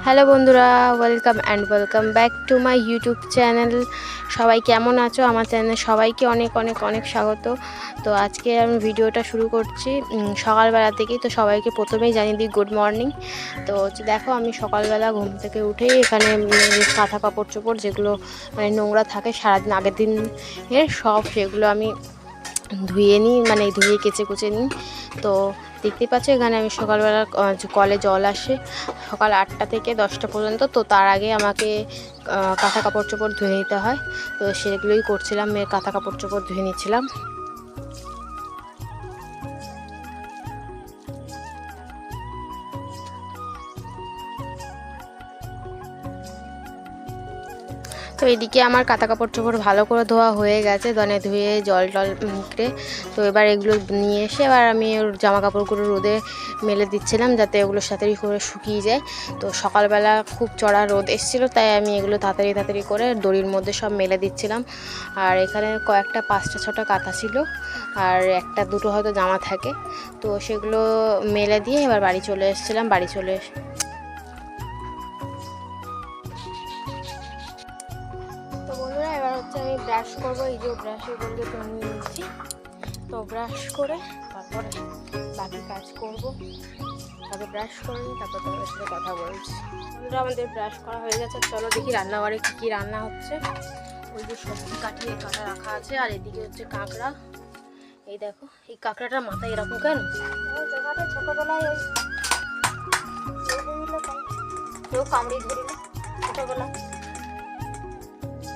Hello বন্ধুরা, welcome and welcome back to my YouTube channel. সবাই কেমন আছো? আমার চ্যানেলে সবাইকে অনেক অনেক অনেক স্বাগত। তো আজকে আমি ভিডিওটা শুরু করছি সকালবেলা থেকেই। তো সবাইকে প্রথমেই জানিয়ে দিই গুড মর্নিং। তো দেখো, আমি সকালবেলা ঘুম থেকে উঠেই এখানে কাঁথা কাপড় চোপড় যেগুলো মানে নোংরা থাকে সারাদিন আগের দিন সব সেগুলো আমি ধুয়ে নিই, মানে ধুয়ে কেচে কুচে নিই। তো দেখতেই পাচ্ছ এখানে আমি সকালবেলা কলে জল আসে সকাল 8টা থেকে 10টা পর্যন্ত। তো তার আগে আমাকে কাঁথা কাপড় চোপড় ধুয়ে নিতে হয়। তো সেগুলোই করছিলাম, মেয়ের কাঁথা কাপড় চোপড় ধুয়ে নিচ্ছিলাম। তো এদিকে আমার কাঁথা কাপড় চোপড় ভালো করে ধোয়া হয়ে গেছে, ধুয়ে জল টল মুখে। তো এবার এগুলো নিয়ে এসে এবার আমি ওর জামা কাপড়গুলো রোদে মেলে দিচ্ছিলাম যাতে ওগুলো তাড়াতাড়ি করে শুকিয়ে যায়। তো সকালবেলা খুব চড়া রোদ এসেছিলো, তাই আমি এগুলো তাড়াতাড়ি করে দড়ির মধ্যে সব মেলে দিচ্ছিলাম। আর এখানে কয়েকটা 5টা 6টা কাঁথা ছিল, আর একটা দুটো হয়তো জামা থাকে। তো সেগুলো মেলে দিয়ে এবার বাড়ি চলে এসেছিলাম। বাড়ি চলে এসে তো বন্ধুরা, এবার হচ্ছে আমি ব্রাশ করবো। এই যে ব্রাশের বলতে নিয়ে নিচ্ছি। তো ব্রাশ করে তারপরে বাকি কাজ করব। আগে ব্রাশ করে নিই, তারপর তোমাদের সাথে কথা বলছি। বন্ধুরা, আমাদের ব্রাশ করা হয়ে গেছে। চলো দেখি রান্নাঘরে কী কী রান্না হচ্ছে। ওই যে সবজি কাটা রাখা আছে, আর এদিকে হচ্ছে কাঁকড়া। এই দেখো, এই কাঁকড়াটার মাথায় এরকম কেন? ছোটবেলায় কেউ কামড়ে ধরিল ছোটবেলা,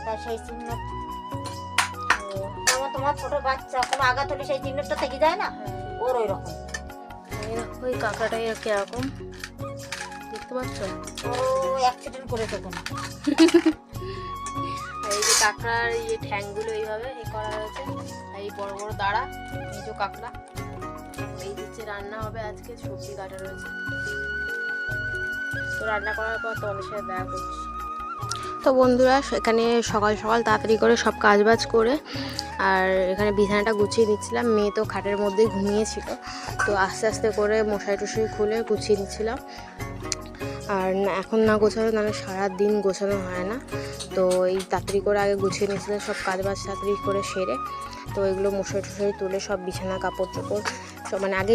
তাই সেই চিহ্ন। তোমার ছোট বাচ্চা কোনো আঘাত হলে সেই চিহ্নটা থেকে যায় না, ওর ওই রকম। ওই কাঁকড়াটাই কিরকম দেখতে পাচ্ছ? ও অ্যাক্সিডেন্ট করে তখন। আর এই যে কাঁকড়ার এই ঠ্যাংগুলো এইভাবে করা হয়েছে, এই বড় বড় দাঁড়া। এই যে কাঁকড়া, এই হচ্ছে রান্না হবে আজকে। সবজি কাটা রয়েছে। তো রান্না করার পর তোমাদের সাথে দেখা করছি। তো বন্ধুরা, এখানে সকাল সকাল তাড়াতাড়ি করে সব কাজবাজ করে আর এখানে বিছানাটা গুছিয়ে নিচ্ছিলাম। মেয়ে তো খাটের মধ্যেই ঘুমিয়েছিল, তো আস্তে আস্তে করে মশারি টশারি খুলে গুছিয়ে নিচ্ছিলাম। আর এখন না গোছানো নাহলে সারাদিন গোছানো হয় না। তো এই তাড়াতাড়ি করে আগে গুছিয়ে নিচ্ছিলাম সব কাজবাজ তাড়াতাড়ি করে সেরে। তো এগুলো মশারি টশারি তুলে সব বিছানা কাপড় চোপড় সব মানে আগে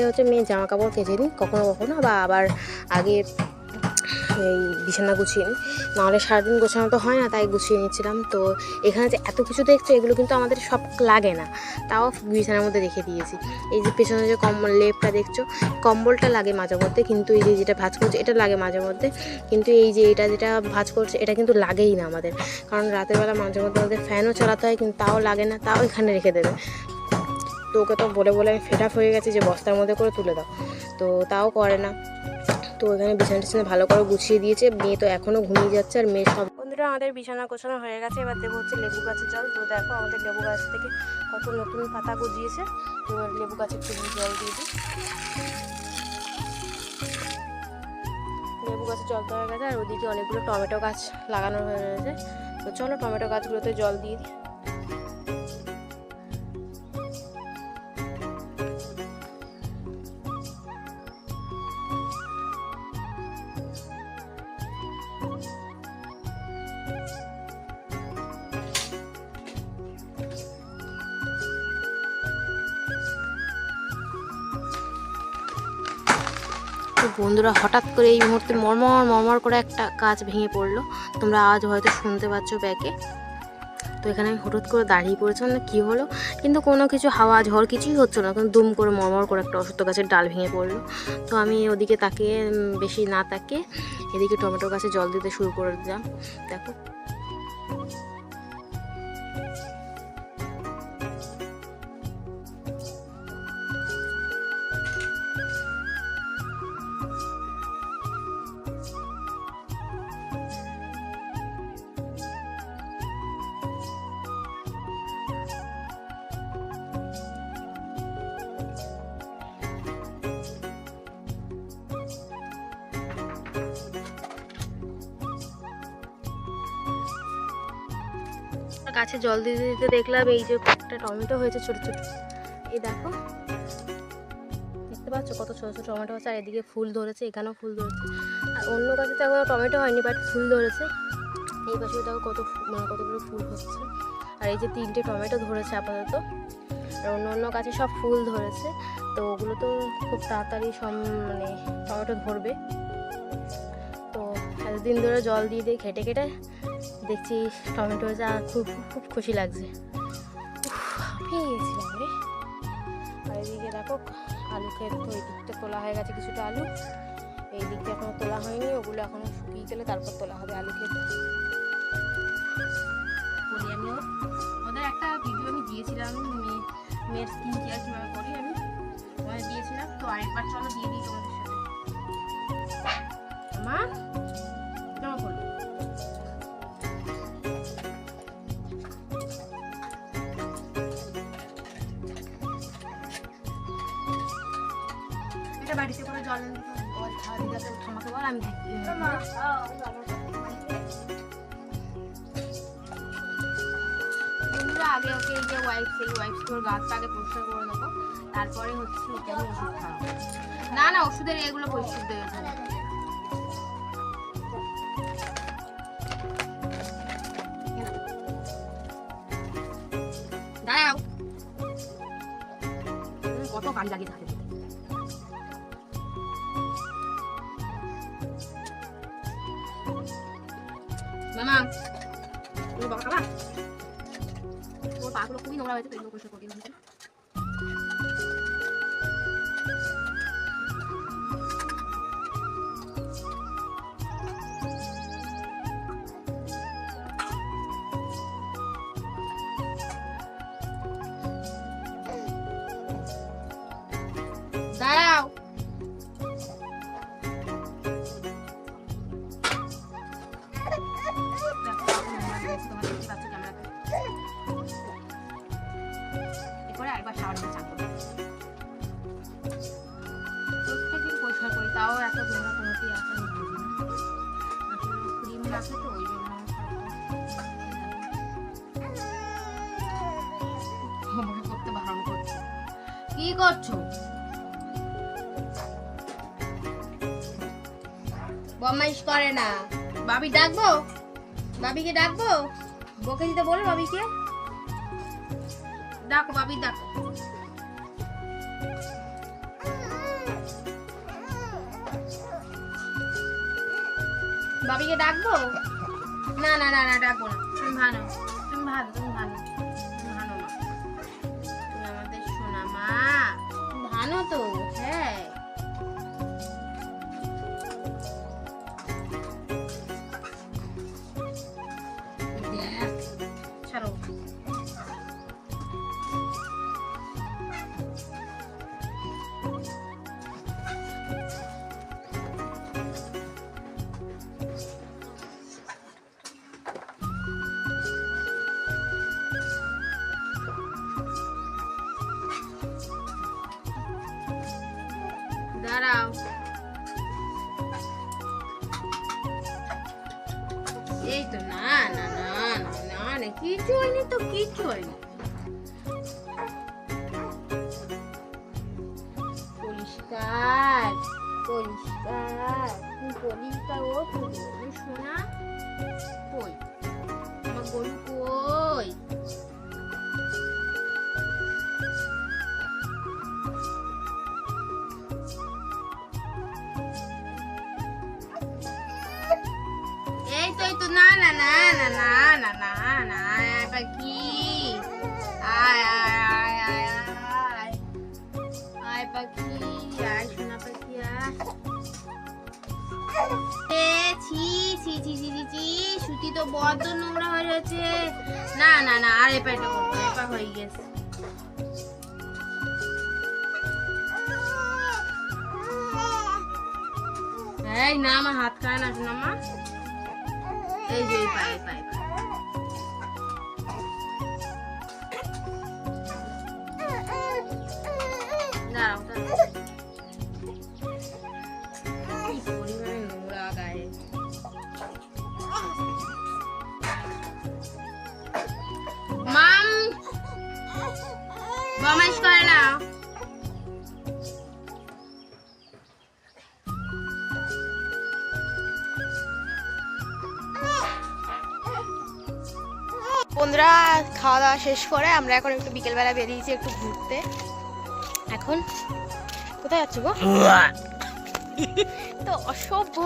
হচ্ছে মেয়ে জামা কাপড় কেচে নিই কখনো কখনো, বা আবার আগে এই বিছানা গুছিয়ে নিই, নাহলে সারাদিন গোছানো তো হয় না, তাই গুছিয়ে নিচ্ছিলাম। তো এখানে যে এত কিছু দেখছো, এগুলো কিন্তু আমাদের সব লাগে না, তাও বিছানার মধ্যে রেখে দিয়েছি। এই যে পেছনে যে কম্বল লেপটা দেখছো, কম্বলটা লাগে মাঝে মধ্যে, কিন্তু এই যে যেটা ভাঁজ করছে এটা লাগে মাঝে মধ্যে, কিন্তু এই যে এটা যেটা ভাঁজ করছে এটা কিন্তু লাগেই না আমাদের, কারণ রাতের বেলা মাঝে মধ্যে আমাদের ফ্যানও চালাতে হয়, কিন্তু তাও লাগে না, তাও এখানে রেখে দেবে। তো ওকে তো বলে বলে আমি ফেড আপ হয়ে গেছি যে বস্তার মধ্যে করে তুলে দাও, তো তাও করে না। তো এখানে বিছানা টিছানা ভালো করে গুছিয়ে দিয়েছে। মেয়ে তো এখনও ঘুমিয়ে যাচ্ছে, আর মেয়ে সব। বন্ধুরা, আমাদের বিছানা গোছানো হয়ে গেছে। এবার দেবো হচ্ছে লেবু গাছের জল। তো দেখো আমাদের লেবু গাছ থেকে কত নতুন পাতা গজিয়েছে। তো এবার লেবু গাছে একটু জল দিয়ে দিই। লেবু গাছে জল দেওয়া হয়ে গেছে, আর ওদিকে অনেকগুলো টমেটো গাছ লাগানো হয়ে রয়েছে। তো চলো টমেটো গাছগুলোতে জল দিয়ে দিই। তো বন্ধুরা, হঠাৎ করে এই মুহূর্তে মরমর করে একটা গাছ ভেঙে পড়লো। তোমরা আজ হয়তো শুনতে পাচ্ছ ব্যাকে। তো এখানে আমি হঠাৎ করে দাঁড়িয়ে পড়েছিলাম, না কী হলো, কিন্তু কোনো কিছু হাওয়া ঝড় কিছুই হচ্ছে না, কিন্তু দুম করে মরমর করে একটা অশ্বত্থ গাছের ডাল ভেঙে পড়লো। তো আমি ওদিকে তাকিয়ে বেশি না তাকিয়ে এদিকে টমেটো গাছে জল দিতে শুরু করে দিলাম। দেখো গাছে জল দিতে দিতে দেখলাম এই যে একটা টমেটো হয়েছে ছোট ছোট। এই দেখো, দেখতে পাচ্ছ কত ছোট ছোট টমেটো আছে, আর এদিকে ফুল ধরেছে, এখানেও ফুল ধরেছে। আর অন্য গাছে তো এখনো টমেটো হয়নি, বাট ফুল ধরেছে। এই পাশেও দেখো কতগুলো ফুল হচ্ছে। আর এই যে 3টে টমেটো ধরেছে আপাতত, আর অন্য গাছে সব ফুল ধরেছে। তো ওগুলো তো খুব তাড়াতাড়ি সব টমেটো ধরবে। তো এতদিন ধরে জল দিয়ে ঘেটে দেখছি টমেটো যা খুব খুব খুশি লাগছে। পেয়েছিলাম রে। আর এদিকে দেখো আলু ক্ষেত, ওই দিকটা তোলা হয়ে গেছে কিছুটা আলু, এই দিকটা এখনো তোলা হয়নি, ওগুলো এখনো শুকিয়ে গেলে তারপর তোলা হবে আলু ক্ষেত। বলি আমি ওদের একটা ভিডিও আমি দিয়েছিলাম, মেয়ের স্কিন কেয়ার কীভাবে করি আমি দিয়েছিলাম। তো আরেকবার চলো দিয়ে দিই তোমাদের সাথে। মা জমা করলো এটা বাড়িতে করে জল তোমাকে বল, আমি আগে ওকে এই যে ওয়াইপস করে গাছটা আগে পরিষ্কার করে দেবো, তারপরে হচ্ছে ওকে আমি ওষুধ খাওয়াবো। না ওষুধের এগুলো পরিষ্কার দেবে। দাঁড়াও, কত কাজ লাগিয়ে থাকে। মামা তুমি বাবা খাবা? ওর পাগুলো খুবই নোংরা হয়েছে, তো এগুলো পরিষ্কার করে দিয়েছি। দাঁড়াও, এরপরে আরেকবার শাওয়ার দিয়ে চান করবো। প্রত্যেকদিন পরিষ্কার করি, তাও এত নোংরা কোনোতেই আসা ক্রিম রাখে, তো ওই জন্য করতে বারণ করছে। কি করছো? বদমাইশ করে না। বাবি ডাকবো? বাবিকে ডাকবো? বকে দিতে বলো বাবিকে। ডাকো বাবি, ডাকো। বাবিকে ডাকবো? না ডাকবো না। তুমি ভালো তুমি আমাদের সোনা মা, ভালো তো। হ্যাঁ ছাড়ো। দাঁড়াও, এই তো না কিচ্ছু হয়নি তো, কিচ্ছু হয়নি। পরিষ্কার ও গরু সোনা কই, আমার গরু কই? এই তো না পাখি, আয় পাখি, আয় সোনা পাখি, সুতি তো বড্ড নোংরা হয়ে যাচ্ছে। না আর এপাটা করবো, এপা হয়ে গেছে। এই না, আমার হাত খায় না সোনা মা। এই যে পায়ে দাঁড়াও, পরিমাণে নোংরা গায়ে। মাম বদমাইশ করে না। বন্ধুরা খাওয়া দাওয়া শেষ করে আমরা এখন একটু বিকেলবেলা বেরিয়েছি একটু ঘুরতে। এখন কোথায় যাচ্ছ গো? তো অসভ্য।